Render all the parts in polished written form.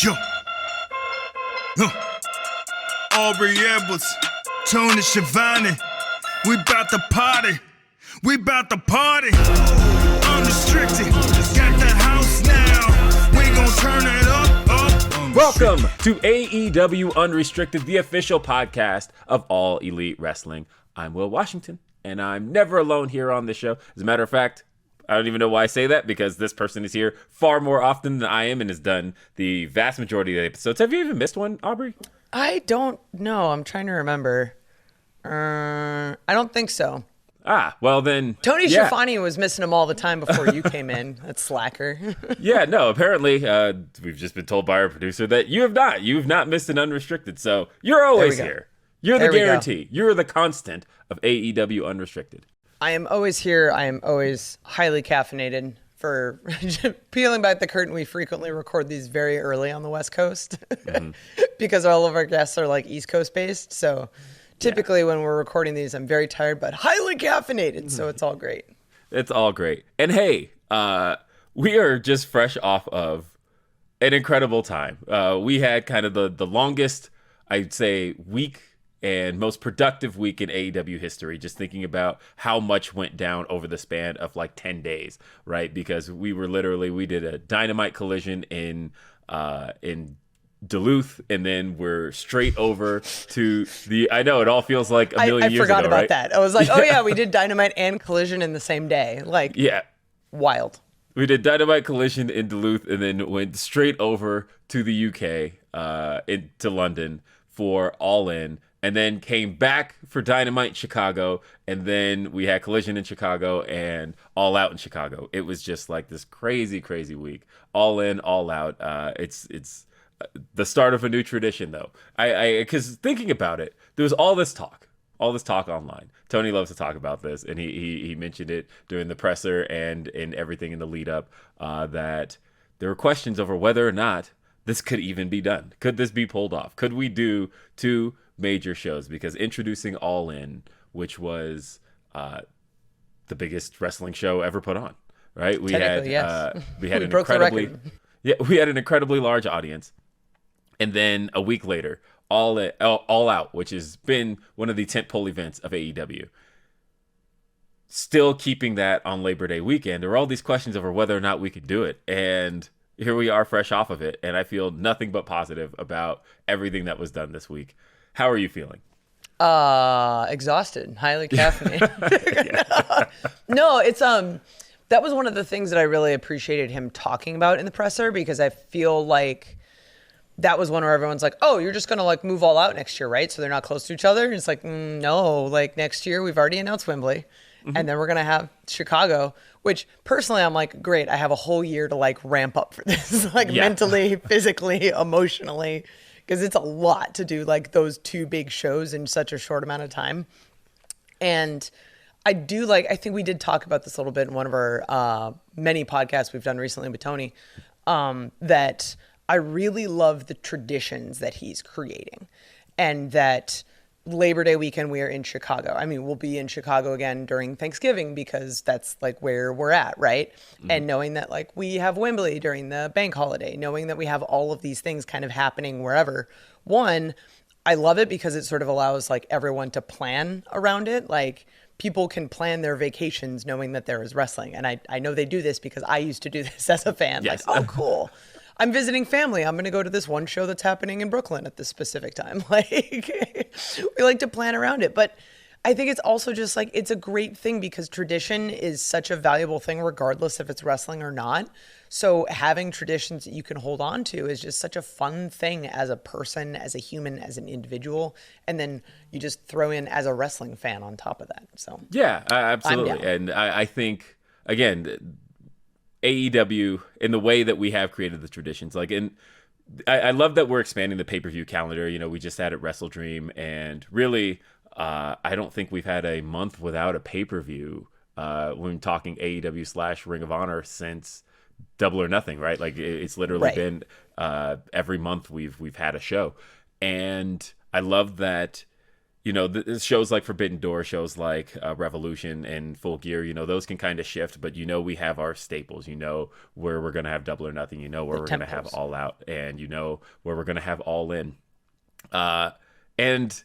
Yo. Aubrey Edwards, Tony Schiavone. We bout to party. We bout to party. Unrestricted. Got the house now. We gon' turn it up. Welcome to AEW Unrestricted, the official podcast of All Elite Wrestling. I'm Will Washington, and I'm never alone here on the show. As a matter of fact, I don't even know why I say that, because this person is here far more often than I am and has done the vast majority of the episodes. Have you even missed one, Aubrey? I don't know. I'm trying to remember. I don't think so. Well then... Tony Schiavone was missing them all the time before you came in. That's slacker. Yeah, no, apparently we've just been told by our producer that you have not. You've not missed an Unrestricted, so you're always here. You're the guarantee. You're the constant of AEW Unrestricted. I am always here. I am always highly caffeinated. For peeling back the curtain, we frequently record these very early on the West Coast because all of our guests are like East Coast based. So typically when we're recording these, I'm very tired, but highly caffeinated. So it's all great. It's all great. And hey, we are just fresh off of an incredible time. We had kind of the longest, I'd say, week and most productive week in AEW history, just thinking about how much went down over the span of like 10 days, right? Because we did a Dynamite Collision in Duluth, and then we're straight over to I know it all feels like a million years ago, I forgot about right? that. I was like, oh yeah, we did Dynamite and Collision in the same day. Like, yeah, wild. We did Dynamite Collision in Duluth, and then went straight over to the UK, to London for All In, and then came back for Dynamite in Chicago, and then we had Collision in Chicago and All Out in Chicago. It was just like this crazy, crazy week. All in, all out. It's the start of a new tradition, though. Because thinking about it, there was all this talk online. Tony loves to talk about this, and he mentioned it during the presser and in everything in the lead up, that there were questions over whether or not this could even be done. Could this be pulled off? Could we do two major shows? Because introducing All In, which was the biggest wrestling show ever put on, right? We had an incredibly large audience, and then a week later, All Out, which has been one of the tentpole events of AEW, still keeping that on Labor Day weekend. There were all these questions over whether or not we could do it, and here we are fresh off of it, and I feel nothing but positive about everything that was done this week. How are you feeling? Exhausted, highly caffeinated. No, it's that was one of the things that I really appreciated him talking about in the presser, because I feel like that was one where everyone's like, oh, you're just gonna like move All Out next year, right? So they're not close to each other. And it's like, no, like next year we've already announced Wembley, and then we're gonna have Chicago, which personally I'm like, great, I have a whole year to like ramp up for this, like mentally, physically, emotionally, because it's a lot to do like those two big shows in such a short amount of time. And I think we did talk about this a little bit in one of our many podcasts we've done recently with Tony, that I really love the traditions that he's creating, and that Labor Day weekend we are in Chicago. I mean, we'll be in Chicago again during Thanksgiving because that's like where we're at, right? And knowing that like we have Wembley during the bank holiday, knowing that we have all of these things kind of happening wherever. One, I love it because it sort of allows like everyone to plan around it. Like people can plan their vacations knowing that there is wrestling. And I know they do this because I used to do this as a fan. Yes. Like, oh, cool. I'm visiting family. I'm going to go to this one show that's happening in Brooklyn at this specific time. Like, we like to plan around it. But I think it's also just like, it's a great thing because tradition is such a valuable thing, regardless if it's wrestling or not. So having traditions that you can hold on to is just such a fun thing as a person, as a human, as an individual. And then you just throw in as a wrestling fan on top of that. So yeah, absolutely. And I think, again, AEW, in the way that we have created the traditions, like I love that we're expanding the pay-per-view calendar. You know, we just had it Wrestle Dream, and really, I don't think we've had a month without a pay-per-view when talking AEW / Ring of Honor since Double or Nothing, right? Like it's literally been every month we've had a show, and I love that the shows like Forbidden Door, shows like Revolution and Full Gear, those can kind of shift, but we have our staples. Where we're going to have Double or Nothing, where we're going to have All Out, and where we're going to have All In. And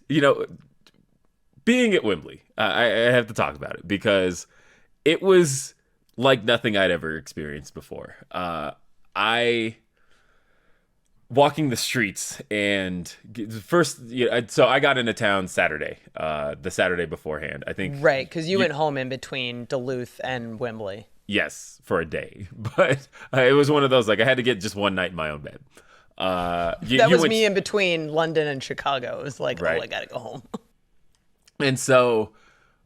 being at Wembley, I have to talk about it because it was like nothing I'd ever experienced before. Walking the streets, and first, so I got into town Saturday, the Saturday beforehand, I think. Right, because you went home in between Duluth and Wembley. Yes, for a day, but it was one of those, like, I had to get just one night in my own bed. That was me in between London and Chicago. It was like, right. Oh, I gotta go home. And so,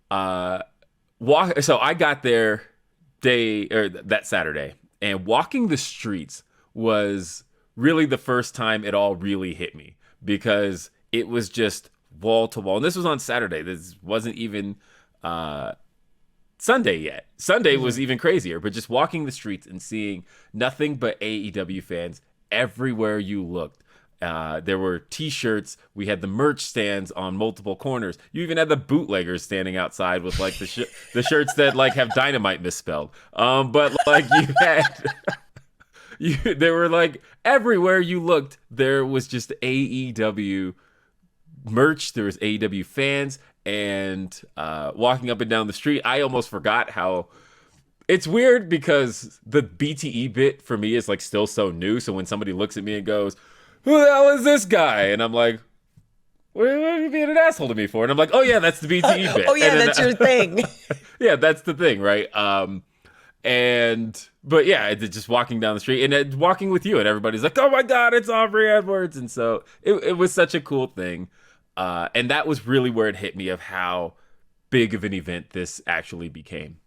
so I got there that Saturday, and walking the streets was really the first time it all really hit me, because it was just wall to wall. And this was on Saturday. This wasn't even Sunday yet. Sunday was even crazier, but just walking the streets and seeing nothing but AEW fans everywhere you looked. There were T-shirts. We had the merch stands on multiple corners. You even had the bootleggers standing outside with like the shirts that like have Dynamite misspelled. But like you had... there were like everywhere you looked, there was just AEW merch. There was AEW fans, and walking up and down the street, I almost forgot how it's weird, because the BTE bit for me is like still so new. So when somebody looks at me and goes, "Who the hell is this guy?" and I'm like, "What are you being an asshole to me for?" and I'm like, "Oh yeah, that's the BTE bit." Oh yeah, that's your thing. Yeah, that's the thing, right? But yeah, just walking down the street and walking with you, and everybody's like, "Oh my God, it's Aubrey Edwards." And so it was such a cool thing. And that was really where it hit me of how big of an event this actually became.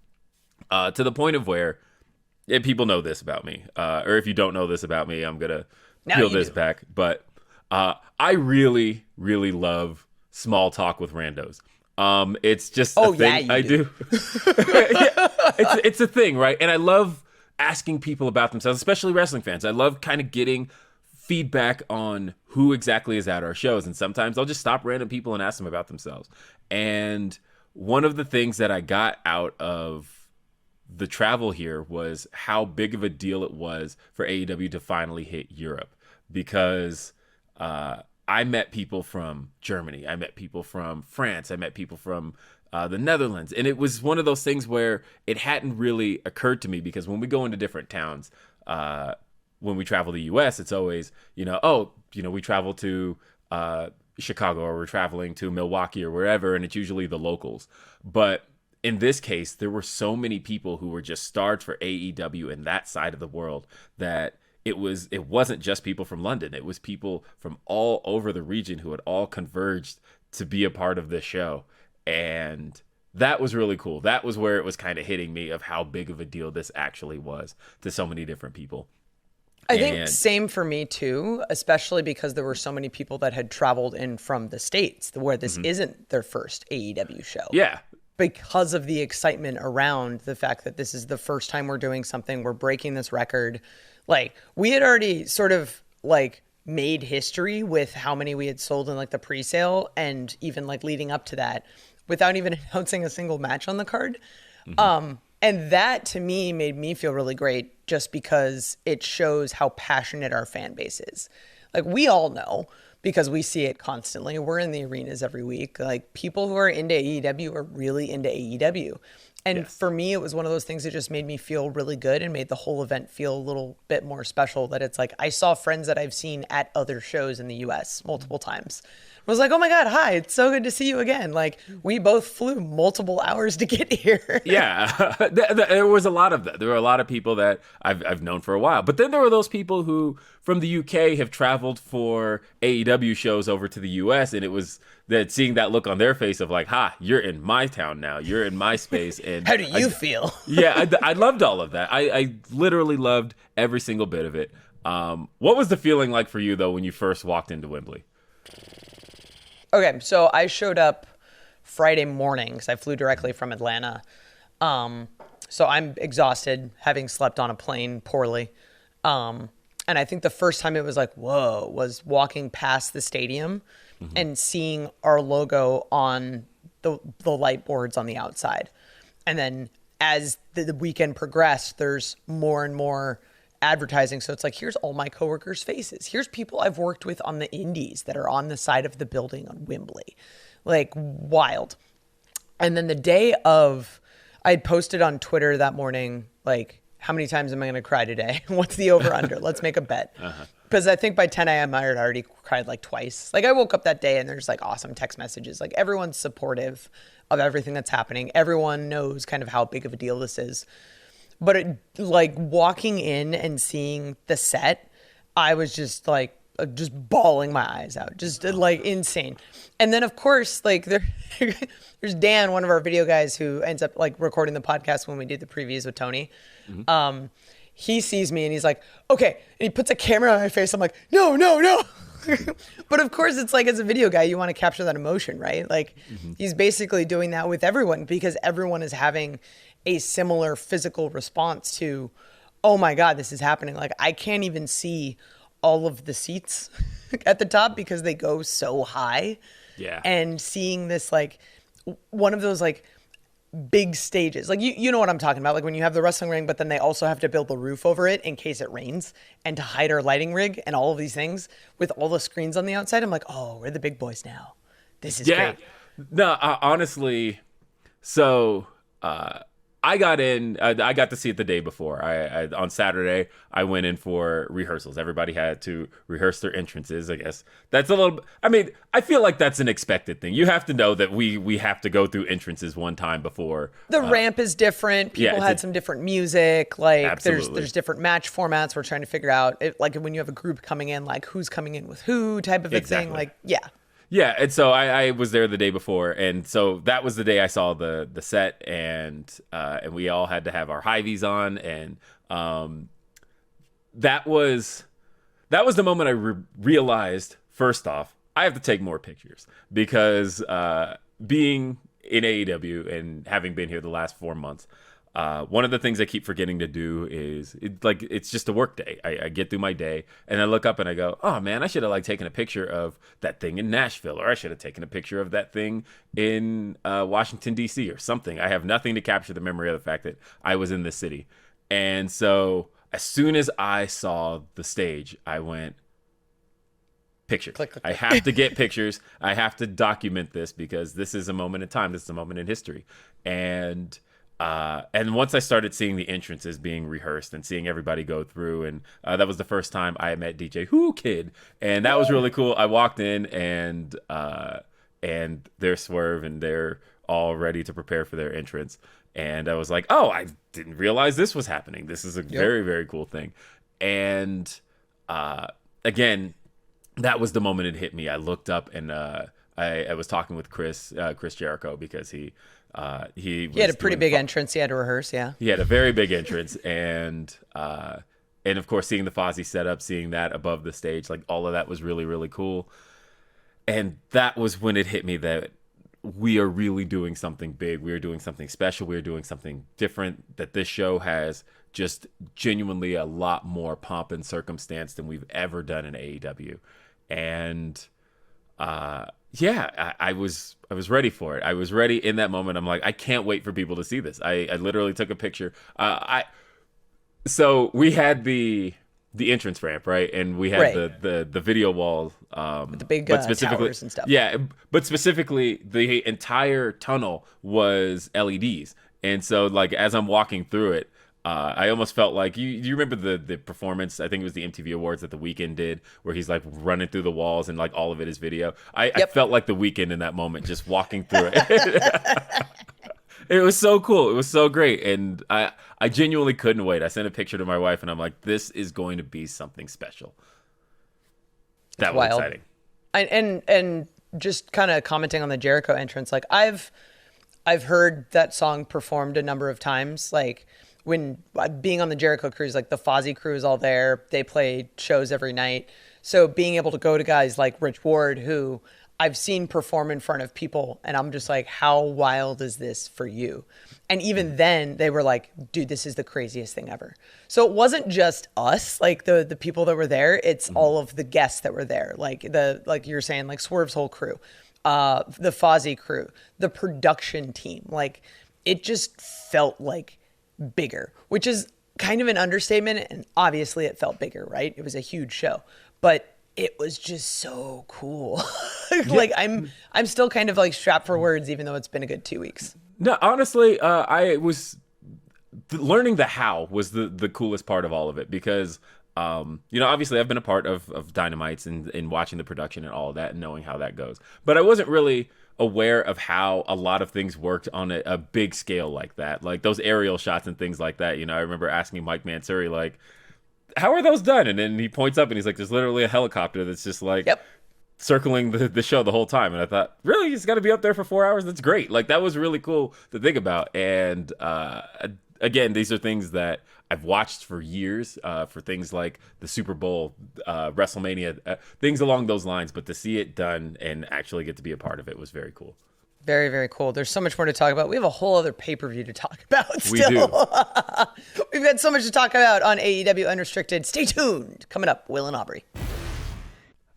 To the point of where, and people know this about me, or if you don't know this about me, I'm going to peel this back. But I really, really love small talk with randos. It's just a thing I do. Yeah, it's a thing, right? And I love asking people about themselves, especially wrestling fans. I love kind of getting feedback on who exactly is at our shows. And sometimes I'll just stop random people and ask them about themselves. And one of the things that I got out of the travel here was how big of a deal it was for AEW to finally hit Europe, because I met people from Germany. I met people from France. I met people from the Netherlands. And it was one of those things where it hadn't really occurred to me, because when we go into different towns, when we travel to the U.S., it's always, we travel to Chicago, or we're traveling to Milwaukee or wherever, and it's usually the locals. But in this case, there were so many people who were just starved for AEW in that side of the world that it wasn't just people from London. It was people from all over the region who had all converged to be a part of this show. And that was really cool. That was where it was kind of hitting me of how big of a deal this actually was to so many different people. I think same for me too, especially because there were so many people that had traveled in from the States where this isn't their first AEW show. Yeah. Because of the excitement around the fact that this is the first time we're doing something, we're breaking this record. Like, we had already sort of like made history with how many we had sold in like the pre-sale, and even like leading up to that without even announcing a single match on the card. And that to me made me feel really great, just because it shows how passionate our fan base is. Like, we all know, because we see it constantly. We're in the arenas every week. Like, people who are into AEW are really into AEW. And for me, it was one of those things that just made me feel really good and made the whole event feel a little bit more special, that it's like, I saw friends that I've seen at other shows in the US multiple times. I was like, "Oh my God, hi, it's so good to see you again." Like, we both flew multiple hours to get here. Yeah, there was a lot of that. There were a lot of people that I've known for a while. But then there were those people who, from the UK, have traveled for AEW shows over to the US, and it was that seeing that look on their face of like, "Ha, you're in my town now. You're in my space." And how do you feel? Yeah, I loved all of that. I literally loved every single bit of it. What was the feeling like for you, though, when you first walked into Wembley? Okay, so I showed up Friday morning because I flew directly from Atlanta. So I'm exhausted, having slept on a plane poorly. And I think the first time it was like, whoa, was walking past the stadium and seeing our logo on the light boards on the outside. And then as the weekend progressed, there's more and more advertising. So it's like, here's all my coworkers' faces. Here's people I've worked with on the indies that are on the side of the building on Wembley. Like, wild. And then the day of, I had posted on Twitter that morning, like, how many times am I going to cry today? What's the over under? Let's make a bet. Because I think by 10 a.m. I had already cried like twice. Like, I woke up that day and there's like awesome text messages. Like, everyone's supportive of everything that's happening. Everyone knows kind of how big of a deal this is. But it, like, walking in and seeing the set, I was just like, just bawling my eyes out, just like insane. And then of course, like there's Dan, one of our video guys who ends up like recording the podcast when we do the previews with Tony. He sees me and he's like, okay. And he puts a camera on my face. I'm like, no. But of course it's like, as a video guy, you want to capture that emotion, right? Like he's basically doing that with everyone because everyone is having a similar physical response to, oh my God, this is happening. Like, I can't even see all of the seats at the top because they go so high. Yeah. And seeing this, like, one of those like big stages, like you know what I'm talking about, like when you have the wrestling ring, but then they also have to build the roof over it in case it rains and to hide our lighting rig and all of these things with all the screens on the outside. I'm like, oh, we're the big boys now. This is great. No, honestly, so I got in. I got to see it the day before. I on Saturday I went in for rehearsals. Everybody had to rehearse their entrances. I guess that's a little. I mean, I feel like that's an expected thing. You have to know that we have to go through entrances one time before. The ramp is different. People had some different music. Like absolutely. there's different match formats. We're trying to figure out like when you have a group coming in, like who's coming in with who type of a thing. Like Yeah, and so I was there the day before, and so that was the day I saw the set, and we all had to have our high-vis on, and that was the moment I realized, first off, I have to take more pictures, because being in AEW and having been here the last 4 months, one of the things I keep forgetting to do is it's just a work day. I get through my day and I look up and I go, oh man, I should have taken a picture of that thing in Nashville, or I should have taken a picture of that thing in Washington, D.C. or something. I have nothing to capture the memory of the fact that I was in this city. And so as soon as I saw the stage, I went, pictures. Click. I have to get pictures. I have to document this because this is a moment in time. This is a moment in history. And once I started seeing the entrances being rehearsed and seeing everybody go through, and that was the first time I met DJ Who Kid, and that was really cool. I walked in and they're Swerve and they're all ready to prepare for their entrance, and I was like, oh, I didn't realize this was happening. This is a very, very cool thing. And again, that was the moment it hit me. I looked up and I was talking with Chris Jericho because he had a pretty big entrance. He had to rehearse. Yeah, he had a very big entrance, and of course seeing the Fozzy setup, seeing that above the stage, like all of that was really, really cool. And that was when it hit me that we are really doing something big. We are doing something special. We are doing something different. That this show has just genuinely a lot more pomp and circumstance than we've ever done in AEW, and I was ready for it. I was ready in that moment. I'm like, I can't wait for people to see this. I literally took a picture. So we had the entrance ramp, right? And we had the video wall. With the big towers and stuff. Yeah, but specifically the entire tunnel was LEDs. And so like as I'm walking through it, I almost felt like you remember the performance, I think it was the MTV Awards that The Weeknd did, where he's like running through the walls and like all of it is video. I felt like The Weeknd in that moment, just walking through it. It was so cool. It was so great. And I genuinely couldn't wait. I sent a picture to my wife and I'm like, this is going to be something special. That was exciting. And just kind of commenting on the Jericho entrance, like I've heard that song performed a number of times, like when being on the Jericho cruise, like the Fozzy crew is all there. They play shows every night. So being able to go to guys like Rich Ward, who I've seen perform in front of people, and I'm just like, how wild is this for you? And even then they were like, dude, this is the craziest thing ever. So it wasn't just us, like the people that were there, it's all of the guests that were there. Like you're saying, like Swerve's whole crew, the Fozzy crew, the production team. Like it just felt like bigger, which is kind of an understatement. And obviously it felt bigger, right? It was a huge show, but it was just so cool. Like I'm still kind of like strapped for words, even though it's been a good 2 weeks. No, honestly, I was learning the how was the coolest part of all of it, because obviously I've been a part of Dynamites and watching the production and all of that and knowing how that goes, but I wasn't really aware of how a lot of things worked on a big scale like that, like those aerial shots and things like that. I remember asking Mike Mansuri, like, how are those done? And then he points up and he's like, there's literally a helicopter that's just like circling the show the whole time. And I thought, really? He's got to be up there for 4 hours? That's great. Like, that was really cool to think about. And again, these are things that I've watched for years, for things like the Super Bowl, WrestleMania, things along those lines. But to see it done and actually get to be a part of it was very cool. Very, very cool. There's so much more to talk about. We have a whole other pay-per-view to talk about still. We do. We've got so much to talk about on AEW Unrestricted. Stay tuned. Coming up, Will and Aubrey.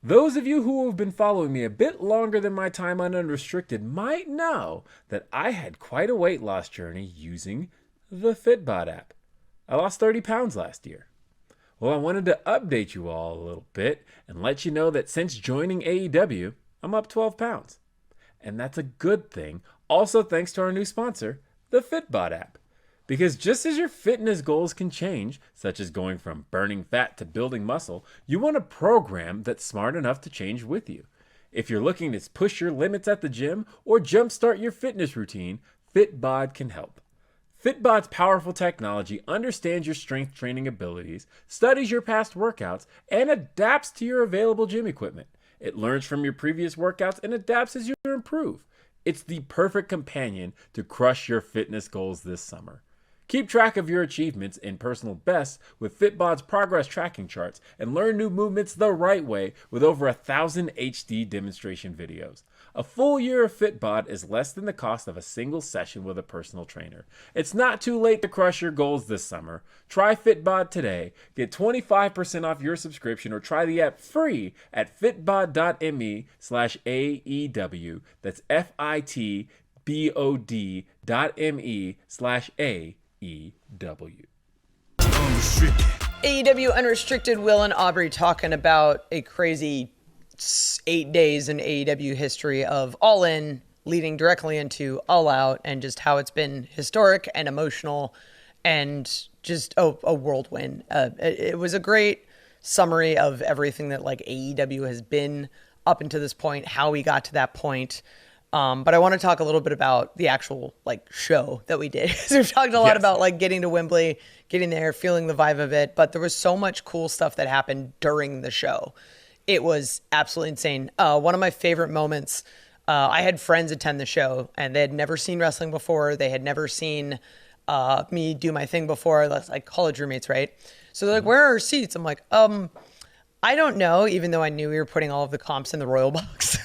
Those of you who have been following me a bit longer than my time on Unrestricted might know that I had quite a weight loss journey using the Fitbod app. I lost 30 pounds last year. Well, I wanted to update you all a little bit and let you know that since joining AEW, I'm up 12 pounds. And that's a good thing, also thanks to our new sponsor, the Fitbod app. Because just as your fitness goals can change, such as going from burning fat to building muscle, you want a program that's smart enough to change with you. If you're looking to push your limits at the gym or jumpstart your fitness routine, Fitbod can help. Fitbod's powerful technology understands your strength training abilities, studies your past workouts, and adapts to your available gym equipment. It learns from your previous workouts and adapts as you improve. It's the perfect companion to crush your fitness goals this summer. Keep track of your achievements and personal bests with Fitbod's progress tracking charts and learn new movements the right way with over 1,000 HD demonstration videos. A full year of Fitbod is less than the cost of a single session with a personal trainer. It's not too late to crush your goals this summer. Try Fitbod today. Get 25% off your subscription or try the app free at fitbod.me/AEW. That's FITBOD.me/AEW. AEW Unrestricted, Will and Aubrey talking about a crazy 8 days in AEW history of All In leading directly into All Out, and just how it's been historic and emotional and just a whirlwind. It was a great summary of everything that like AEW has been up until this point, how we got to that point. But I want to talk a little bit about the actual like show that we did. So we've talked a lot about like getting to Wembley, getting there, feeling the vibe of it. But there was so much cool stuff that happened during the show. It was absolutely insane. One of my favorite moments, I had friends attend the show and they had never seen wrestling before. They had never seen me do my thing before. That's like college roommates, right? So they're like, where are our seats? I'm like, I don't know, even though I knew we were putting all of the comps in the Royal Box.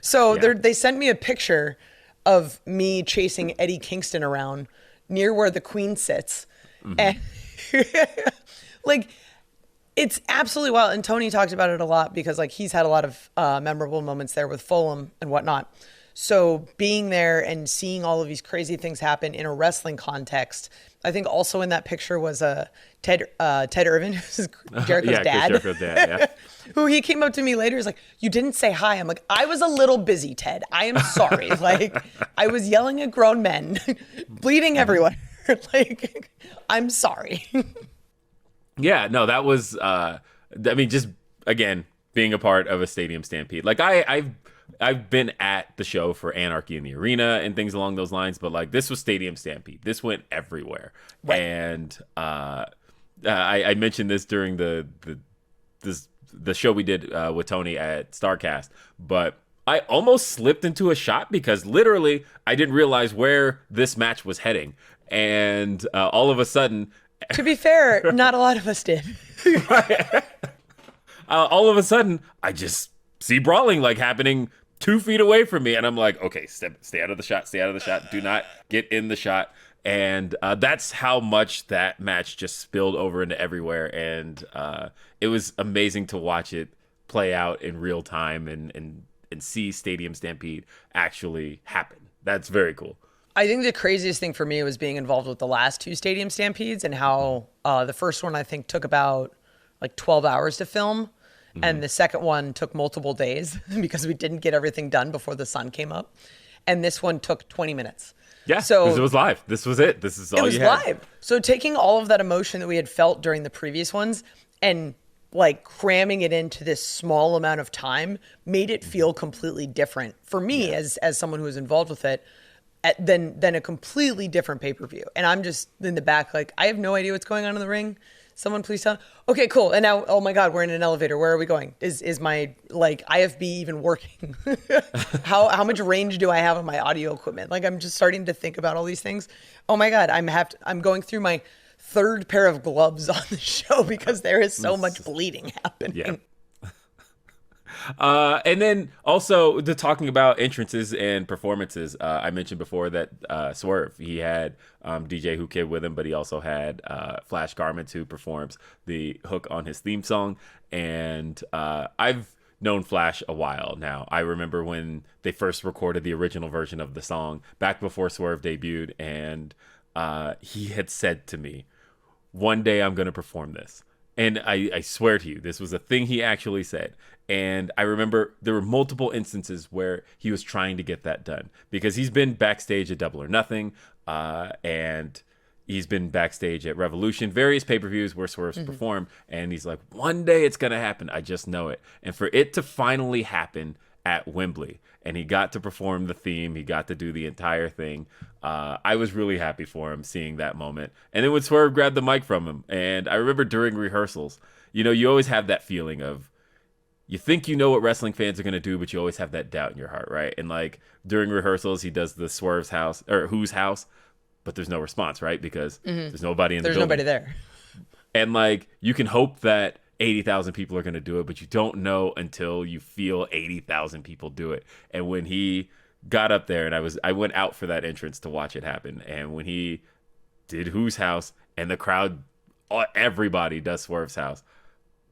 So they sent me a picture of me chasing Eddie Kingston around near where the Queen sits. And like, it's absolutely wild. And Tony talked about it a lot because like he's had a lot of memorable moments there with Fulham and whatnot. So being there and seeing all of these crazy things happen in a wrestling context. I think also in that picture was Ted Irvin, who's Jericho's dad. Jericho's dad, Who he came up to me later, is like, you didn't say hi. I'm like, I was a little busy, Ted. I am sorry. Like, I was yelling at grown men, bleeding everywhere. Like, I'm sorry. Yeah, no, that was, just, again, being a part of a stadium stampede. Like, I've been at the show for Anarchy in the Arena and things along those lines, but like this was Stadium Stampede. This went everywhere. Right. And I mentioned this during the show we did with Tony at StarCast, but I almost slipped into a shot because literally I didn't realize where this match was heading. And all of a sudden... To be fair, not a lot of us did. All of a sudden, I just see brawling like happening 2 feet away from me, and I'm like, okay, stay out of the shot, do not get in the shot. And that's how much that match just spilled over into everywhere, and it was amazing to watch it play out in real time and see Stadium Stampede actually happen. That's very cool. I think the craziest thing for me was being involved with the last 2 Stadium Stampedes, and how the first one I think took about like 12 hours to film. And the second one took multiple days because we didn't get everything done before the sun came up. And this one took 20 minutes. Yeah, so because it was live. This was it. This is all you had. It was live. So taking all of that emotion that we had felt during the previous ones and like cramming it into this small amount of time made it feel completely different for me as someone who was involved with it than a completely different pay-per-view. And I'm just in the back like, I have no idea what's going on in the ring. Someone please tell. Okay, cool. And now, oh my God, we're in an elevator. Where are we going? Is my like IFB even working? How much range do I have on my audio equipment? Like I'm just starting to think about all these things. Oh my God, I'm going through my 3rd pair of gloves on the show because there is so much bleeding happening. Yeah. And then also talking about entrances and performances, I mentioned before that Swerve, he had DJ Who Kid with him, but he also had Flash Garments, who performs the hook on his theme song. And I've known Flash a while now. I remember when they first recorded the original version of the song back before Swerve debuted, and he had said to me, one day I'm going to perform this. And I swear to you, this was a thing he actually said. And I remember there were multiple instances where he was trying to get that done because he's been backstage at Double or Nothing, and he's been backstage at Revolution, various pay-per-views where Swerve's performed. And he's like, one day it's going to happen. I just know it. And for it to finally happen at Wembley, and he got to perform the theme, he got to do the entire thing. I was really happy for him seeing that moment. And then when Swerve grabbed the mic from him, and I remember during rehearsals, you always have that feeling of, you think you know what wrestling fans are going to do, but you always have that doubt in your heart, right? And like during rehearsals, he does the Swerve's house or Who's house, but there's no response, right? Because there's nobody in the building. There's nobody there. And like you can hope that 80,000 people are going to do it, but you don't know until you feel 80,000 people do it. And when he got up there, and I went out for that entrance to watch it happen, and when he did Who's house and the crowd, everybody does Swerve's house,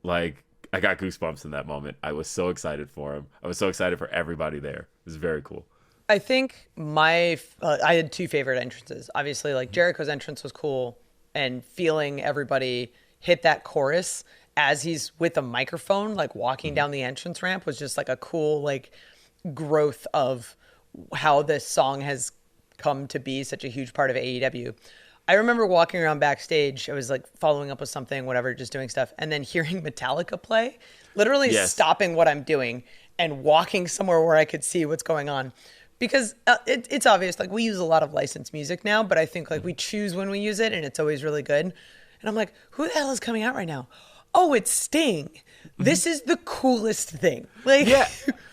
like I got goosebumps in that moment. I was so excited for him. I was so excited for everybody there. It was very cool. I think I had 2 favorite entrances. Obviously, like Jericho's entrance was cool, and feeling everybody hit that chorus as he's with a microphone, like walking down the entrance ramp, was just like a cool like growth of how this song has come to be such a huge part of AEW. I remember walking around backstage. I was like following up with something, whatever, just doing stuff. And then hearing Metallica play, literally stopping what I'm doing and walking somewhere where I could see what's going on. Because it's obvious, like we use a lot of licensed music now, but I think like we choose when we use it and it's always really good. And I'm like, who the hell is coming out right now? Oh, it's Sting. This is the coolest thing. Like, yeah.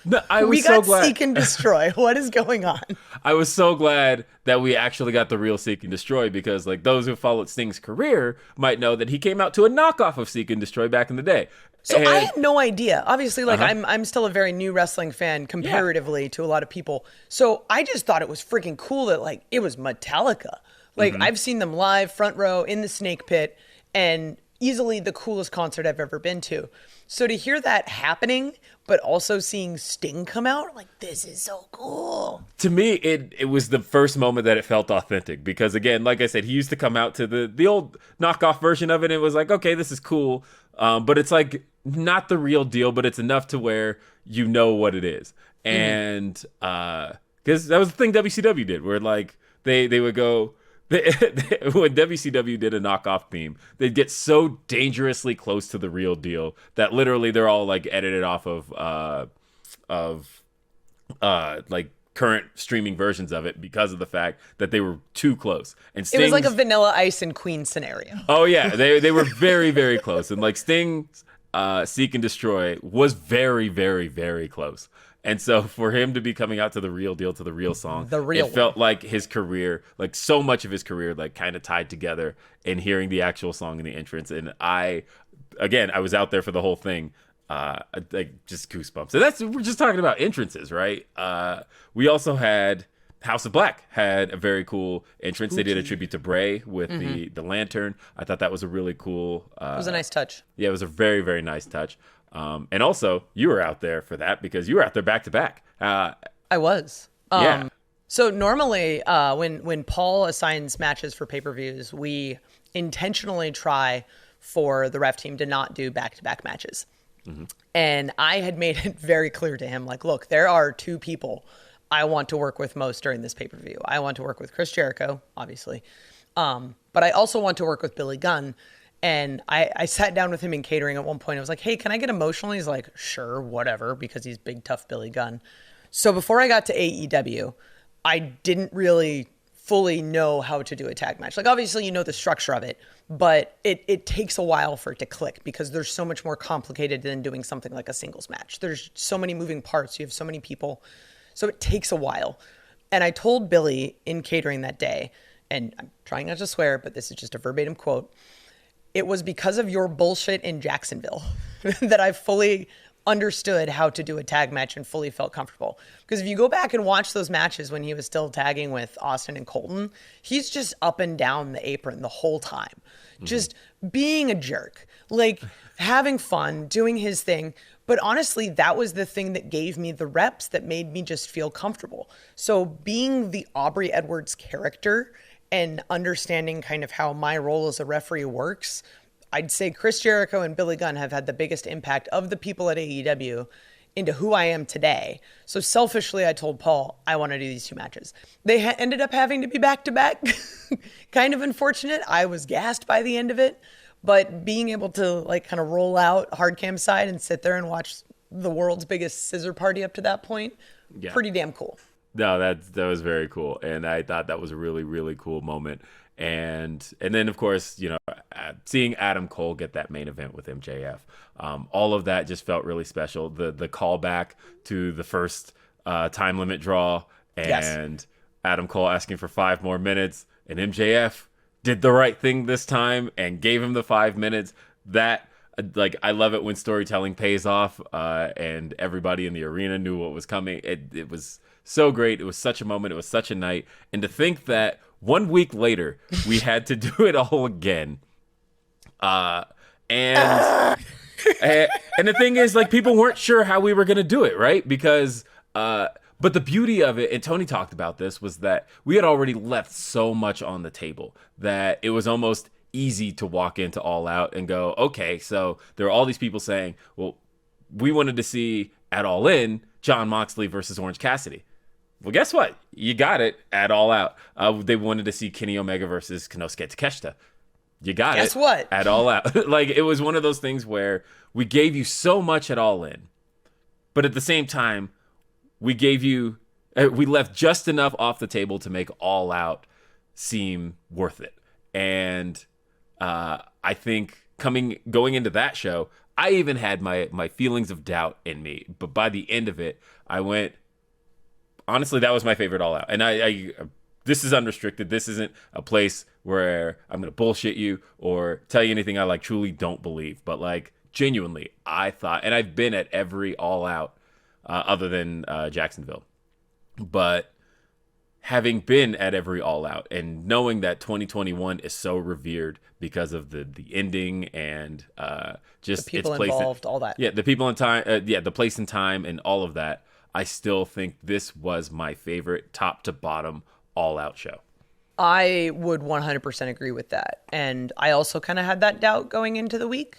No, we got Seek and Destroy. What is going on? I was so glad that we actually got the real Seek and Destroy, because like those who followed Sting's career might know that he came out to a knockoff of Seek and Destroy back in the day. So I had no idea. Obviously, like I'm still a very new wrestling fan comparatively to a lot of people. So I just thought it was freaking cool that like it was Metallica. Like I've seen them live, front row in the Snake Pit, and easily the coolest concert I've ever been to. So to hear that happening, but also seeing Sting come out, like, this is so cool. To me, it was the first moment that it felt authentic, because again, like I said, he used to come out to the old knockoff version of it, and it was like, okay, this is cool, but it's like not the real deal, but it's enough to where you know what it is. And because that was the thing WCW did, where like they would go, when WCW did a knockoff theme, they'd get so dangerously close to the real deal that literally they're all like edited off of like current streaming versions of it because of the fact that they were too close. And it was like a Vanilla Ice and Queen scenario. Oh yeah, they were very, very close. And like Sting's Seek and Destroy was very, very, very close. And so for him to be coming out to the real deal, to the real song, it felt like his career, like so much of his career, like kind of tied together in hearing the actual song in the entrance. And I was out there for the whole thing. like just goosebumps. And we're just talking about entrances, right? We also had House of Black had a very cool entrance. They did a tribute to Bray with the lantern. I thought that was a really cool. It was a nice touch. Yeah, it was a very, very nice touch. And also, you were out there for that because you were out there back to back. I was. Yeah. So normally, when Paul assigns matches for pay-per-views, we intentionally try for the ref team to not do back-to-back matches. And I had made it very clear to him, like, look, there are two people I want to work with most during this pay-per-view. I want to work with Chris Jericho, obviously. But I also want to work with Billy Gunn. And I sat down with him in catering at one point. I was like, hey, can I get emotional? He's like, sure, whatever, because he's big, tough Billy Gunn. So before I got to AEW, I didn't really fully know how to do a tag match. Like, obviously, you know the structure of it, but it takes a while for it to click because there's so much more complicated than doing something like a singles match. There's so many moving parts. You have so many people. So it takes a while. And I told Billy in catering that day, and I'm trying not to swear, but this is just a verbatim quote, it was because of your bullshit in Jacksonville that I fully understood how to do a tag match and fully felt comfortable. Because if you go back and watch those matches when he was still tagging with Austin and Colton, he's just up and down the apron the whole time. Just being a jerk, like having fun, doing his thing. But honestly, that was the thing that gave me the reps that made me just feel comfortable. So being the Aubrey Edwards character and understanding kind of how my role as a referee works, I'd say Chris Jericho and Billy Gunn have had the biggest impact of the people at AEW into who I am today. So selfishly, I told Paul, I want to do these two matches. They ended up having to be back-to-back. Kind of unfortunate. I was gassed by the end of it. But being able to like kind of roll out hard cam side and sit there and watch the world's biggest scissor party up to that point, pretty damn cool. No, that was very cool. And I thought that was a really, really cool moment. And then, of course, you know, seeing Adam Cole get that main event with MJF, all of that just felt really special. The callback to the first time limit draw and Adam Cole asking for 5 more minutes, and MJF did the right thing this time and gave him the 5 minutes. That, like, I love it when storytelling pays off, and everybody in the arena knew what was coming. It was so great. It was such a moment. It was such a night. And to think that 1 week later, we had to do it all again. And the thing is, like, people weren't sure how we were going to do it, right? Because, but the beauty of it, and Tony talked about this, was that we had already left so much on the table that it was almost easy to walk into All Out and go, okay, so there are all these people saying, well, we wanted to see at All In, Jon Moxley versus Orange Cassidy. Well, guess what? You got it at All Out. They wanted to see Kenny Omega versus Konosuke Takeshita. You got Guess it. what? At All Out. Like, it was one of those things where we gave you so much at All In, but at the same time, we left just enough off the table to make All Out seem worth it. And I think going into that show, I even had my feelings of doubt in me. But by the end of it, I went, honestly, that was my favorite All Out. And I this is unrestricted. This isn't a place where I'm going to bullshit you or tell you anything I like truly don't believe. But like, genuinely, I thought, and I've been at every All Out other than Jacksonville. But having been at every All Out and knowing that 2021 is so revered because of the ending and just The people its place involved, all that. Yeah, the people in time, the place and time and all of that. I still think this was my favorite top to bottom All Out show. I would 100% agree with that. And I also kind of had that doubt going into the week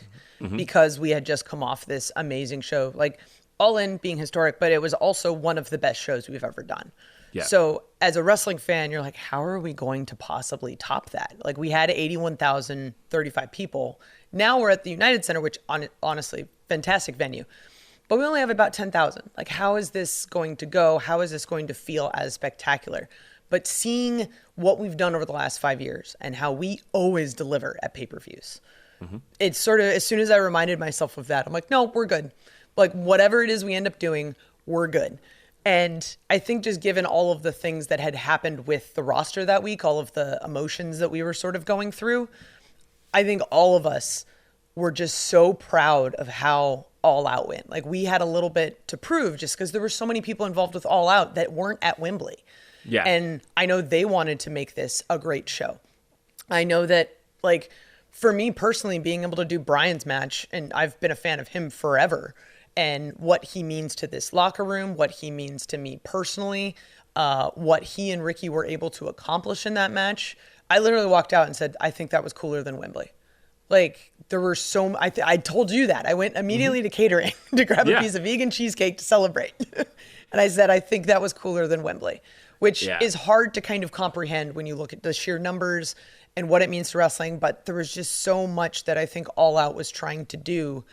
because we had just come off this amazing show. Like, All In being historic, but it was also one of the best shows we've ever done. Yeah. So as a wrestling fan, you're like, how are we going to possibly top that? Like, we had 81,035 people. Now we're at the United Center, which honestly, fantastic venue. But we only have about 10,000. Like, how is this going to go? How is this going to feel as spectacular? But seeing what we've done over the last 5 years and how we always deliver at pay-per-views, it's sort of, as soon as I reminded myself of that, I'm like, no, we're good. Like, whatever it is we end up doing, we're good. And I think just given all of the things that had happened with the roster that week, all of the emotions that we were sort of going through, I think all of us were just so proud of how All Out went. Like, we had a little bit to prove just because there were so many people involved with All Out that weren't at Wembley. Yeah. And I know they wanted to make this a great show. I know that, like, for me personally, being able to do Bryan's match, and I've been a fan of him forever, and what he means to this locker room, what he means to me personally, what he and Ricky were able to accomplish in that match. I literally walked out and said, I think that was cooler than Wembley. Like, there were I told you that. I went immediately to catering to grab a piece of vegan cheesecake to celebrate. And I said, I think that was cooler than Wembley, which is hard to kind of comprehend when you look at the sheer numbers and what it means to wrestling. But there was just so much that I think All Out was trying to do,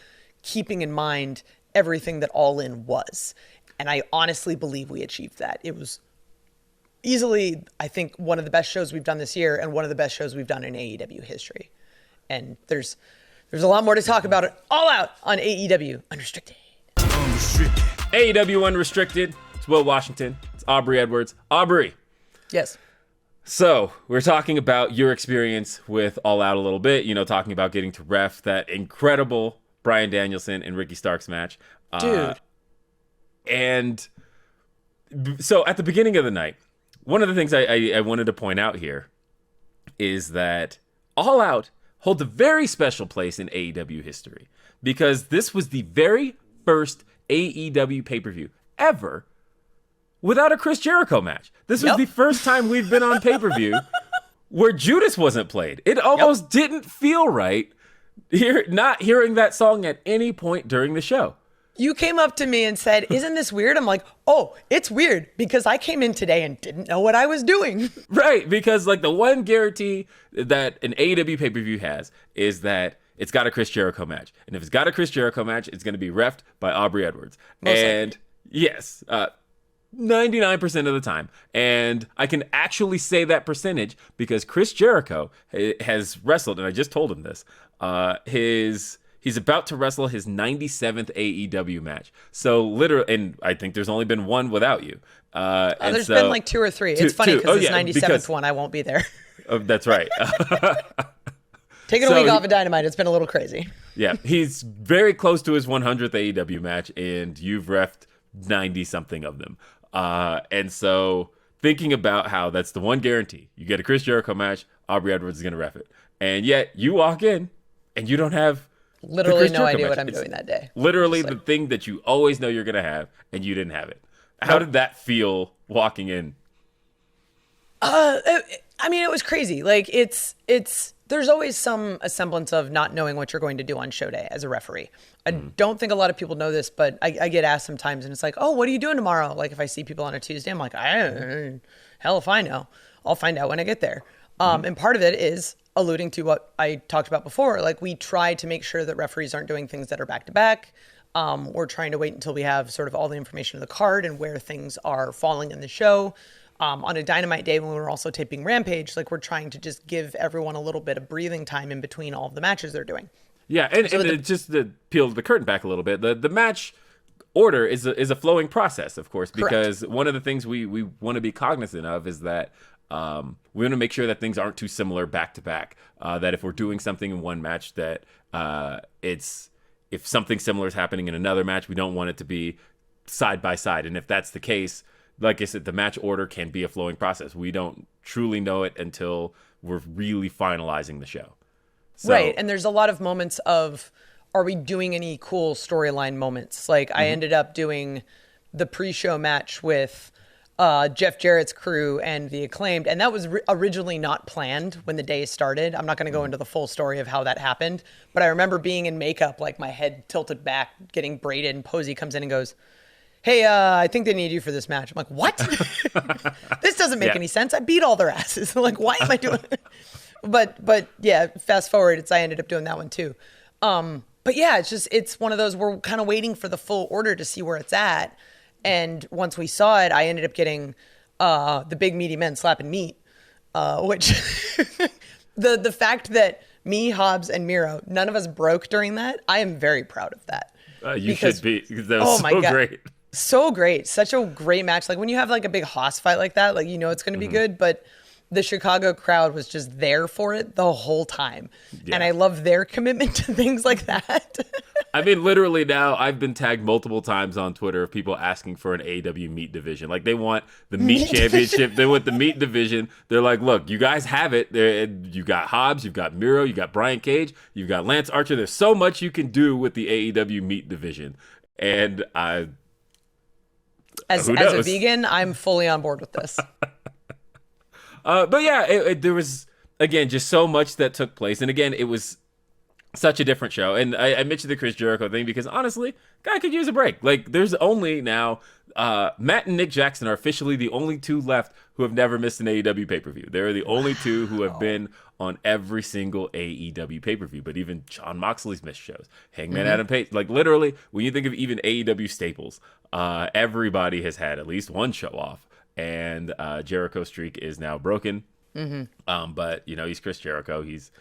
keeping in mind everything that All In was. And I honestly believe we achieved that. It was easily, I think, one of the best shows we've done this year and one of the best shows we've done in AEW history. And there's a lot more to talk about it All Out on AEW Unrestricted. AEW Unrestricted. It's Will Washington. It's Aubrey Edwards. Aubrey. Yes. So we're talking about your experience with All Out a little bit, talking about getting to ref that incredible Bryan Danielson and Ricky Starks match. Dude. And so at the beginning of the night, one of the things I wanted to point out here is that All Out holds a very special place in AEW history because this was the very first AEW pay-per-view ever without a Chris Jericho match. This was the first time we've been on pay-per-view where Judas wasn't played. It almost didn't feel right not hearing that song at any point during the show. You came up to me and said, isn't this weird? I'm like, oh, it's weird because I came in today and didn't know what I was doing. Right, because like the one guarantee that an AEW pay-per-view has is that it's got a Chris Jericho match. And if it's got a Chris Jericho match, it's going to be reffed by Aubrey Edwards. And yes, 99% of the time. And I can actually say that percentage because Chris Jericho has wrestled, and I just told him this, he's about to wrestle his 97th AEW match. So literally, and I think there's only been one without you. There's been like two or three. It's funny because this 97th one, I won't be there. That's right. Taking a week off of Dynamite, it's been a little crazy. Yeah, he's very close to his 100th AEW match, and you've reffed 90-something of them. And so thinking about how that's the one guarantee. You get a Chris Jericho match, Aubrey Edwards is going to ref it. And yet you walk in and you don't have literally no idea what I'm doing that day. Literally the thing that you always know you're going to have, and you didn't have it. How did that feel walking in? I mean, it was crazy. Like there's always some semblance of not knowing what you're going to do on show day as a referee. I don't think a lot of people know this, but I get asked sometimes, and it's like, oh, what are you doing tomorrow? Like if I see people on a Tuesday, I'm like, hell if I know. I'll find out when I get there. And part of it is alluding to what I talked about before. Like we try to make sure that referees aren't doing things that are back to back. We're trying to wait until we have sort of all the information of the card and where things are falling in the show. On a Dynamite day when we're also taping Rampage, like we're trying to just give everyone a little bit of breathing time in between all of the matches they're doing. Yeah, and just to peel the curtain back a little bit, the match order is a flowing process, of course, because one of the things we want to be cognizant of is that we want to make sure that things aren't too similar back to back. That if we're doing something in one match, that if something similar is happening in another match, we don't want it to be side by side. And if that's the case, like I said, the match order can be a flowing process. We don't truly know it until we're really finalizing the show. So, right. And there's a lot of moments of, are we doing any cool storyline moments? Like I ended up doing the pre-show match with Jeff Jarrett's crew and the Acclaimed. And that was originally not planned when the day started. I'm not going to go into the full story of how that happened. But I remember being in makeup, like my head tilted back, getting braided, and Posey comes in and goes, hey, I think they need you for this match. I'm like, what? This doesn't make any sense. I beat all their asses. I'm like, why am I doing it? But yeah, fast forward, I ended up doing that one too. But yeah, it's one of those, we're kind of waiting for the full order to see where it's at. And once we saw it, I ended up getting the big meaty men slapping meat, which the fact that me, Hobbs, and Miro, none of us broke during that, I am very proud of that. You should be, because that was so great. So great. Such a great match. Like when you have like a big hoss fight like that, like, it's going to be good. But the Chicago crowd was just there for it the whole time. Yeah. And I love their commitment to things like that. I mean, literally now I've been tagged multiple times on Twitter of people asking for an AEW meat division. Like they want the meat championship. They want the meat division. They're like, look, you guys have it. You got Hobbs, you've got Miro, you got Brian Cage, you've got Lance Archer. There's so much you can do with the AEW meat division. And as a vegan, I'm fully on board with this. But yeah, there was, again, just so much that took place. And again, it was such a different show. And I mentioned the Chris Jericho thing because honestly, guy could use a break. Like there's only now, Matt and Nick Jackson are officially the only two left who have never missed an AEW pay-per-view. They're the only two who have been on every single AEW pay-per-view. But even Jon Moxley's missed shows. Hangman Adam Page. Like literally, when you think of even AEW staples, everybody has had at least one show off. And Jericho's streak is now broken. But you know, he's Chris Jericho. He's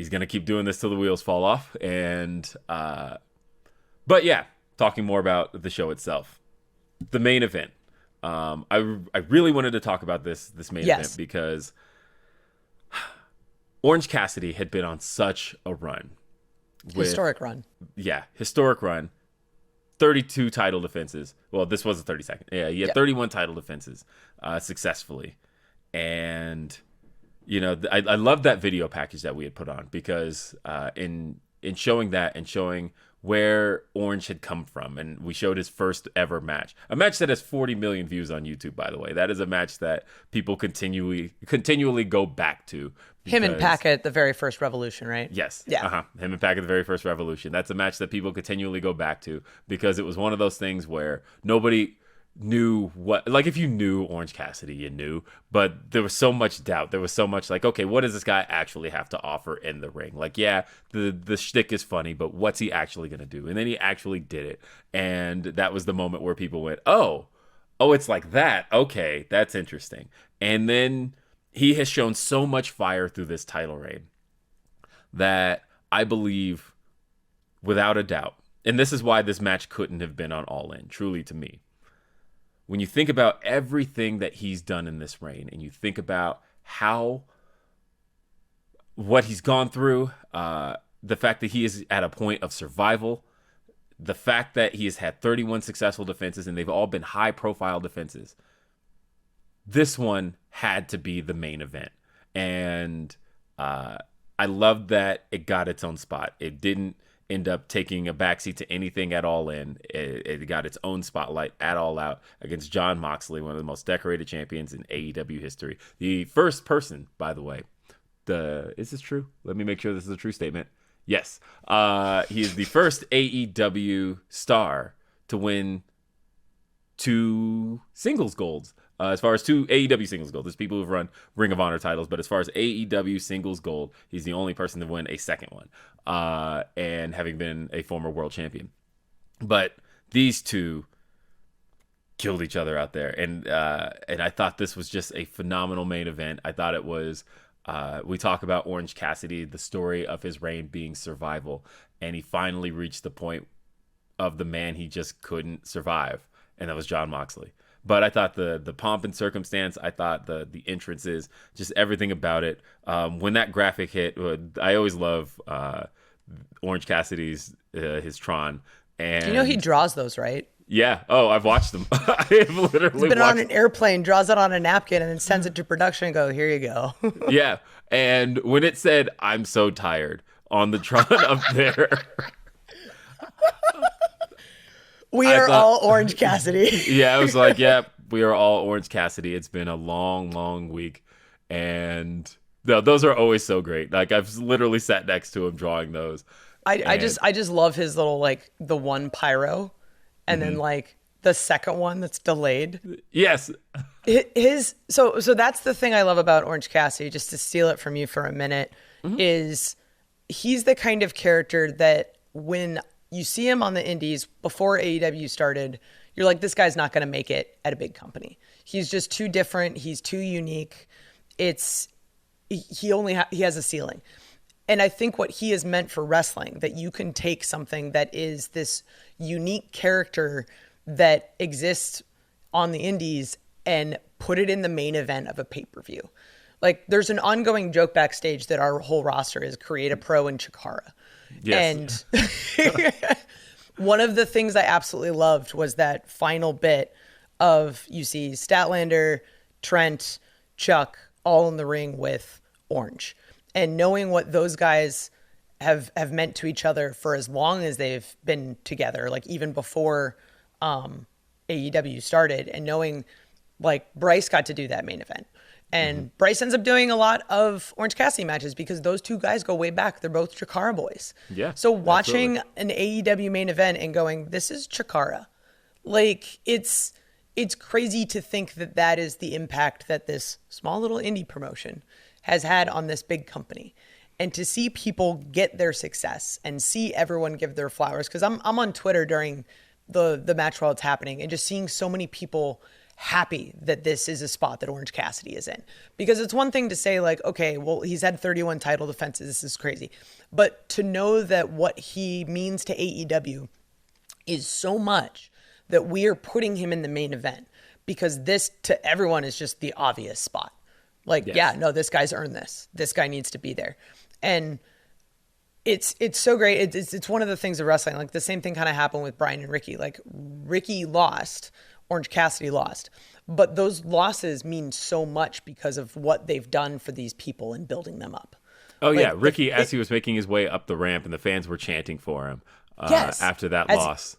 gonna keep doing this till the wheels fall off. And but yeah, talking more about the show itself, the main event. I really wanted to talk about this main event because Orange Cassidy had been on such a run, Historic run. 32 title defenses. Well, this was the 32nd. Yeah, he had 31 title defenses successfully. And, you know, I love that video package that we had put on because in showing that and showing where Orange had come from, and we showed his first ever match. A match that has 40 million views on YouTube, by the way. That is a match that people continually go back to. Him and Packard at the very first Revolution, right? Yes. Yeah. Him and Pack at the very first Revolution. That's a match that people continually go back to because it was one of those things where nobody knew what, like if you knew Orange Cassidy, you knew, but there was so much doubt. There was so much like, okay, what does this guy actually have to offer in the ring? Like, yeah, the shtick is funny, but what's he actually going to do? And then he actually did it. And that was the moment where people went, oh, it's like that. Okay, that's interesting. And then he has shown so much fire through this title reign that I believe, without a doubt, and this is why this match couldn't have been on All In, truly to me. When you think about everything that he's done in this reign, and you think about what he's gone through, the fact that he is at a point of survival, the fact that he has had 31 successful defenses, and they've all been high-profile defenses, this one had to be the main event. And I loved that it got its own spot. It didn't end up taking a backseat to anything at All In. It got its own spotlight at All Out against Jon Moxley, one of the most decorated champions in AEW history. The first person, by the way, is this true? Let me make sure this is a true statement. Yes. He is the first AEW star to win 2 singles golds. As far as 2 AEW singles gold, there's people who've run Ring of Honor titles, but as far as AEW singles gold, he's the only person to win a second one, and having been a former world champion. But these two killed each other out there, and I thought this was just a phenomenal main event. I thought it was. We talk about Orange Cassidy, the story of his reign being survival, and he finally reached the point of the man he just couldn't survive, and that was Jon Moxley. But I thought the pomp and circumstance, I thought the entrances, just everything about it. When that graphic hit, I always love Orange Cassidy's his Tron. And you know he draws those, right? Yeah. Oh, I've watched them. I have literally He's been on an airplane, draws it on a napkin, and then sends it to production and go, here you go. Yeah. And when it said, "I'm so tired" on the Tron up there. We are all Orange Cassidy. Yeah, I was like, yeah, we are all Orange Cassidy. It's been a long, long week. And those are always so great. Like, I've literally sat next to him drawing those. I just love his little, like, the one pyro and then, like, the second one that's delayed. Yes. So that's the thing I love about Orange Cassidy, just to steal it from you for a minute, is he's the kind of character that when you see him on the indies before AEW started, you're like, this guy's not going to make it at a big company. He's just too different. He's too unique. He has a ceiling. And I think what he has meant for wrestling, that you can take something that is this unique character that exists on the indies and put it in the main event of a pay-per-view. Like, there's an ongoing joke backstage that our whole roster is create a pro in Chikara. Yes. And one of the things I absolutely loved was that final bit of, you see Statlander, Trent, Chuck, all in the ring with Orange. And knowing what those guys have meant to each other for as long as they've been together, like even before AEW started, and knowing like Bryce got to do that main event. And Bryce ends up doing a lot of Orange Cassidy matches because those two guys go way back. They're both Chikara boys. Yeah. So watching an AEW main event and going, this is Chikara. Like, it's crazy to think that that is the impact that this small little indie promotion has had on this big company. And to see people get their success and see everyone give their flowers. Because I'm on Twitter during the match while it's happening and just seeing so many people happy that this is a spot that Orange Cassidy is in. Because it's one thing to say like, okay, well, he's had 31 title defenses. This is crazy. But to know that what he means to AEW is so much that we are putting him in the main event, because this to everyone is just the obvious spot. Like, yeah, no, this guy's earned this. This guy needs to be there. And it's so great. It's one of the things of wrestling. Like, the same thing kind of happened with Brian and Ricky. Like, Ricky lost, Orange Cassidy lost, but those losses mean so much because of what they've done for these people and building them up. Oh, like, yeah. Ricky, as he was making his way up the ramp and the fans were chanting for him after that loss.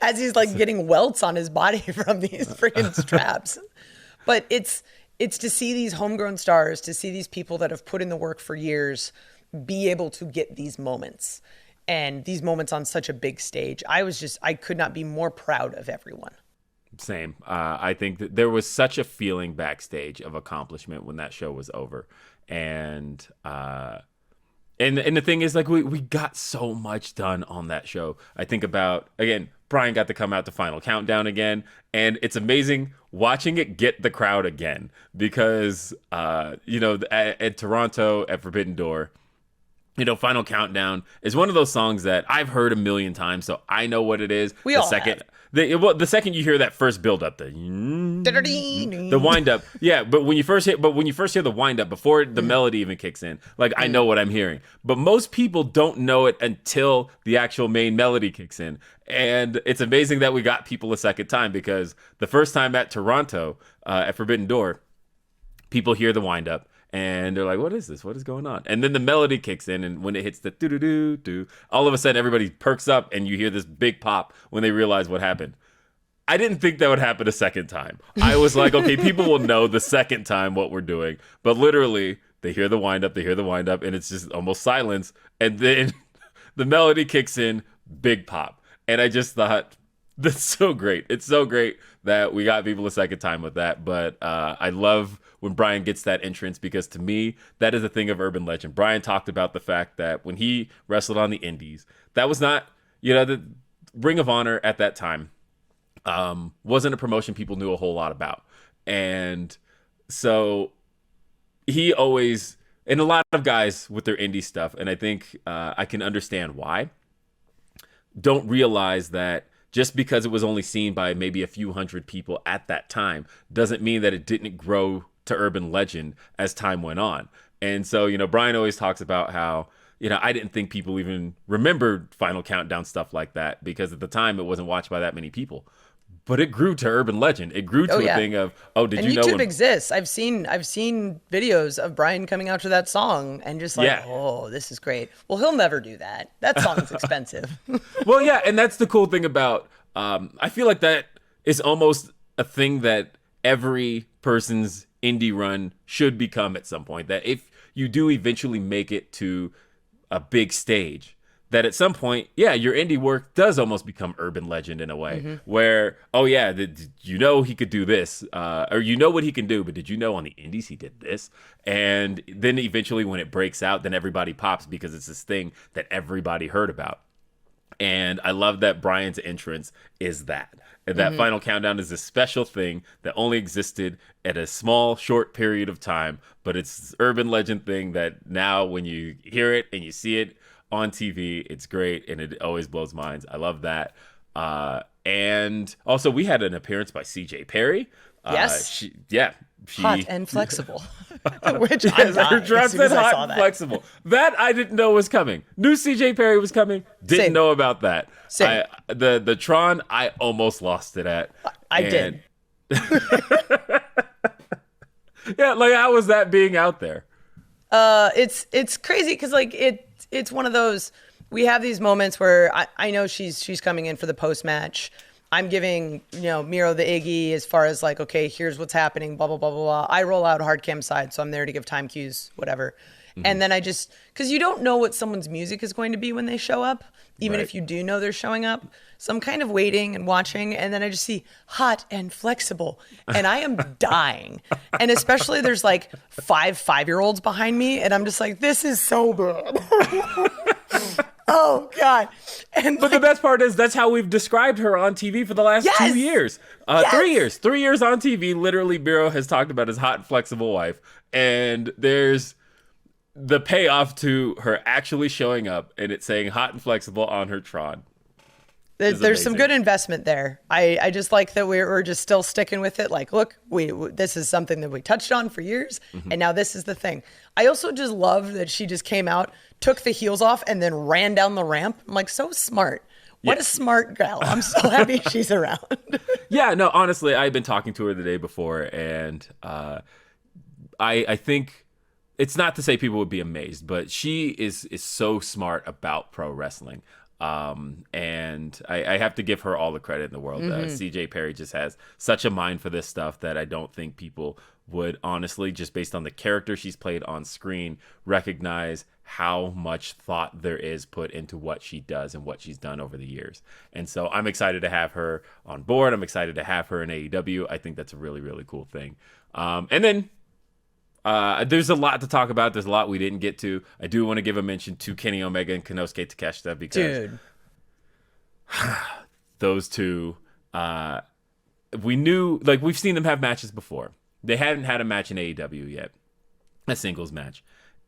As he's like getting welts on his body from these freaking straps. But it's to see these homegrown stars, to see these people that have put in the work for years be able to get these moments, and these moments on such a big stage. I could not be more proud of everyone. Same. I think that there was such a feeling backstage of accomplishment when that show was over. And the thing is, like, we got so much done on that show. I think about, again, Brian got to come out to Final Countdown again, and it's amazing watching it get the crowd again because, at Toronto at Forbidden Door, Final Countdown is one of those songs that I've heard a million times, so I know what it is. The second you hear that first build up, the wind up, yeah. But when you first hear the wind up before the melody even kicks in, like, I know what I'm hearing. But most people don't know it until the actual main melody kicks in, and it's amazing that we got people a second time, because the first time at Toronto at Forbidden Door, people hear the wind up. And they're like, what is this? What is going on? And then the melody kicks in, and when it hits the do-do-do-do, all of a sudden everybody perks up, and you hear this big pop when they realize what happened. I didn't think that would happen a second time. I was like, okay, people will know the second time what we're doing. But literally, they hear the wind up, and it's just almost silence. And then the melody kicks in, big pop. And I just thought, that's so great. It's so great that we got people a second time with that. But I love when Brian gets that entrance, because to me, that is a thing of urban legend. Brian talked about the fact that when he wrestled on the indies, that was not, the Ring of Honor at that time wasn't a promotion people knew a whole lot about. And so he always, and a lot of guys with their indie stuff, and I think I can understand why, don't realize that just because it was only seen by maybe a few hundred people at that time doesn't mean that it didn't grow to urban legend as time went on. And so, Brian always talks about how, I didn't think people even remembered Final Countdown, stuff like that, because at the time it wasn't watched by that many people. But it grew to urban legend. It grew to a thing of, did you know? YouTube exists. I've seen videos of Brian coming out to that song and just like, this is great. Well, he'll never do that. That song's expensive. Well, yeah, and that's the cool thing about, I feel like that is almost a thing that every person's indie run should become at some point. That if you do eventually make it to a big stage, that at some point, your indie work does almost become urban legend in a way, where, he could do this, or what he can do, but did you know on the indies he did this? And then eventually when it breaks out, then everybody pops because it's this thing that everybody heard about. And I love that Brian's entrance is that. And that Final Countdown is a special thing that only existed at a small, short period of time, but it's this urban legend thing that now when you hear it and you see it on TV, it's great, and it always blows minds. I love that. And also, we had an appearance by CJ Perry. Yes. hot and flexible. Which I'm dying her drop as soon as said I hot saw and that. flexible. That I didn't know was coming. Knew CJ Perry was coming. Didn't Same. know about that. Same. The Tron, I almost lost it at. I did. Yeah, like how was that being out there? It's crazy because like it's one of those, we have these moments where I know she's coming in for the post match. I'm giving, Miro the Iggy as far as like, okay, here's what's happening, blah, blah, blah, blah, blah. I roll out hard cam side, so I'm there to give time cues, whatever. And then because you don't know what someone's music is going to be when they show up, even if you do know they're showing up. So I'm kind of waiting and watching, and then I just see hot and flexible, and I am dying. And especially there's like 5-year-olds behind me, and I'm just like, this is so bad. Oh, God. But the best part is that's how we've described her on TV for the last 2 years. 3 years. 3 years on TV, literally, Miro has talked about his hot and flexible wife. And there's the payoff to her actually showing up and it saying hot and flexible on her Tron. There's some good investment there. I just like that we're just still sticking with it. Like, look, this is something that we touched on for years, and now this is the thing. I also just love that she just came out, took the heels off, and then ran down the ramp. I'm like, so smart. What a smart gal. I'm so happy she's around. Yeah, no, honestly, I've been talking to her the day before, and I think it's not to say people would be amazed, but she is so smart about pro wrestling. And I have to give her all the credit in the world. CJ Perry just has such a mind for this stuff that I don't think people would honestly, just based on the character she's played on screen, recognize how much thought there is put into what she does and what she's done over the years. And so I'm excited to have her on board. I'm excited to have her in AEW. I think that's a really, really cool thing. And then there's a lot to talk about. There's a lot we didn't get to. I do want to give a mention to Kenny Omega and Konosuke Takeshita because those two, we knew, like, we've seen them have matches before. They hadn't had a match in AEW yet, a singles match,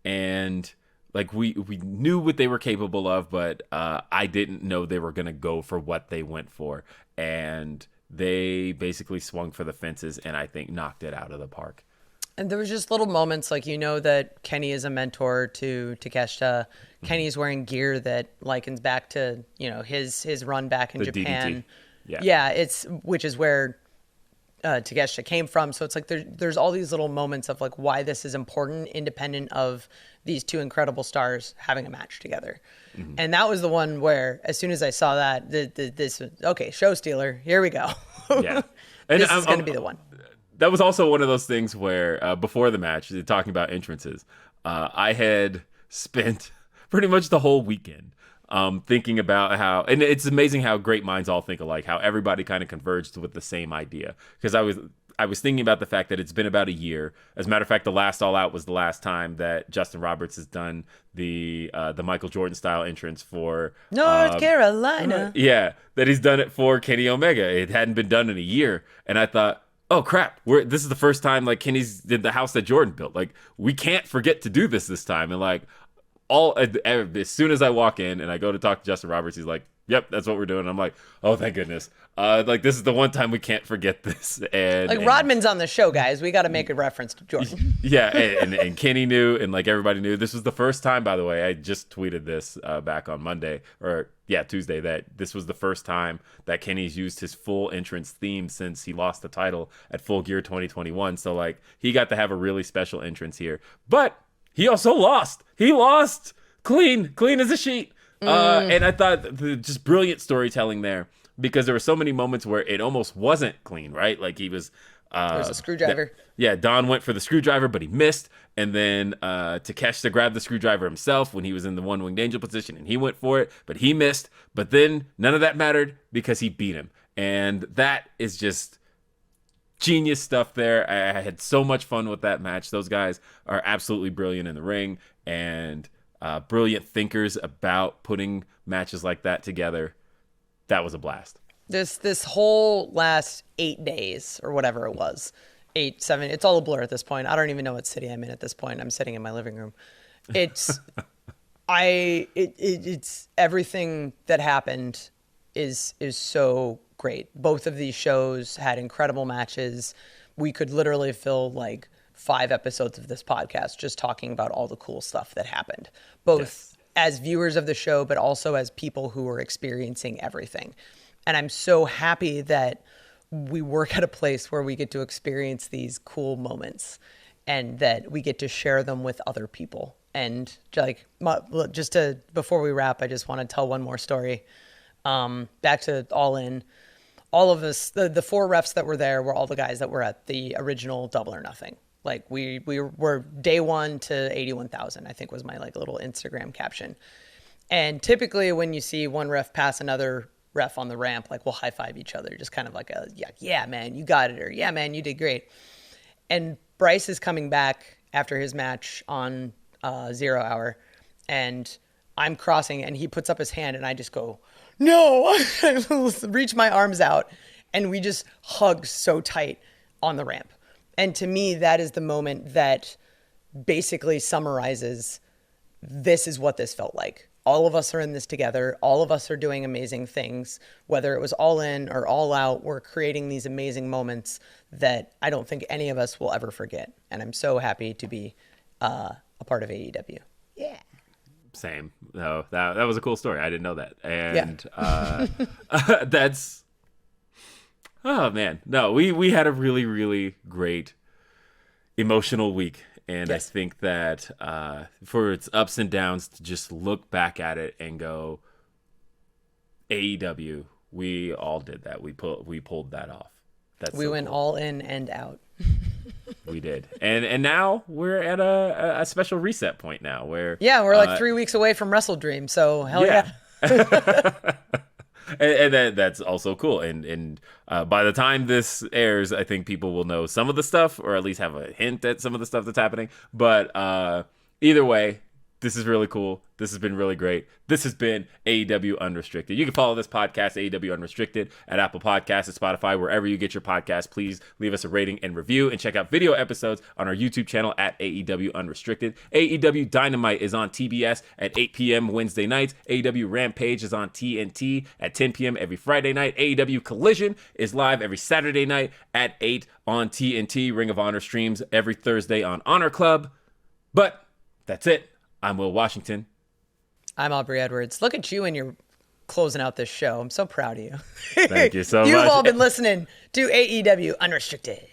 and like we knew what they were capable of, but I didn't know they were gonna go for what they went for, and they basically swung for the fences and I think knocked it out of the park. And there was just little moments like, that Kenny is a mentor to Takeshita. Kenny's wearing gear that likens back to, his run back in The Japan. DDT. Yeah, which is where Takeshita came from. So it's like there's all these little moments of like why this is important, independent of these two incredible stars having a match together. And that was the one where as soon as I saw that, this okay, show stealer, here we go. Yeah, and this is going to be the one. That was also one of those things where before the match, talking about entrances, I had spent pretty much the whole weekend thinking about how, and it's amazing how great minds all think alike, how everybody kind of converged with the same idea. Because I was thinking about the fact that it's been about a year. As a matter of fact, the last All Out was the last time that Justin Roberts has done the Michael Jordan style entrance for North Carolina. Yeah, that he's done it for Kenny Omega. It hadn't been done in a year, and I thought, oh crap, this is the first time like Kenny's did the house that Jordan built. Like, we can't forget to do this time. And like as soon as I walk in and I go to talk to Justin Roberts, he's like, yep, that's what we're doing. I'm like, oh, thank goodness. Like, this is the one time we can't forget this. And Rodman's on the show, guys. We got to make a reference to Jordan. Yeah, and Kenny knew, and like everybody knew. This was the first time, by the way, I just tweeted this back on Tuesday, that this was the first time that Kenny's used his full entrance theme since he lost the title at Full Gear 2021. So like, he got to have a really special entrance here. But he also lost. He lost clean as a sheet. And I thought just brilliant storytelling there, because there were so many moments where it almost wasn't clean, right? Like he was... There's a screwdriver. Don went for the screwdriver, but he missed. And then Takeshita grabbed the screwdriver himself when he was in the one-winged angel position, and he went for it, but he missed. But then none of that mattered because he beat him. And that is just genius stuff there. I had so much fun with that match. Those guys are absolutely brilliant in the ring, and brilliant thinkers about putting matches like that together. That was a blast. This whole last 8 days or whatever it was, 8, 7, it's all a blur at this point. I don't even know what city I'm in at this point. I'm sitting in my living room. It's it's everything that happened is so great. Both of these shows had incredible matches. we could literally fill like 5 episodes of this podcast just talking about all the cool stuff that happened, both as viewers of the show, but also as people who are experiencing everything. And I'm so happy that we work at a place where we get to experience these cool moments and that we get to share them with other people. And like, before we wrap, I just want to tell one more story. Back to All In. All of us, the 4 refs that were there were all the guys that were at the original Double or Nothing. Like we were day 1 to 81,000, I think was my like little Instagram caption. And typically when you see one ref pass another ref on the ramp, like we'll high five each other, just kind of like yeah, man, you got it. Or yeah, man, you did great. And Bryce is coming back after his match on 0 Hour, and I'm crossing and he puts up his hand and I just go, no, I reach my arms out and we just hug so tight on the ramp. And to me, that is the moment that basically summarizes this is what this felt like. All of us are in this together. All of us are doing amazing things. Whether it was All In or All Out, we're creating these amazing moments that I don't think any of us will ever forget. And I'm so happy to be a part of AEW. Yeah. Same. No, that was a cool story. I didn't know that. And that's... Oh, man. No, we had a really, really great emotional week. And I think that for its ups and downs, to just look back at it and go, AEW, we all did that. We pulled that off. We went cool. All in and out. We did. And now we're at a special reset point now where... Yeah, we're like 3 weeks away from Wrestle Dream, so hell yeah. And that's also cool. And by the time this airs, I think people will know some of the stuff, or at least have a hint at some of the stuff that's happening. But either way, this is really cool. This has been really great. This has been AEW Unrestricted. You can follow this podcast, AEW Unrestricted, at Apple Podcasts, at Spotify, wherever you get your podcasts. Please leave us a rating and review, and check out video episodes on our YouTube channel at AEW Unrestricted. AEW Dynamite is on TBS at 8 p.m. Wednesday nights. AEW Rampage is on TNT at 10 p.m. every Friday night. AEW Collision is live every Saturday night at 8 on TNT. Ring of Honor streams every Thursday on Honor Club. But that's it. I'm Will Washington. I'm Aubrey Edwards. Look at you and you're closing out this show. I'm so proud of you. Thank you so much. You've all been listening to AEW Unrestricted.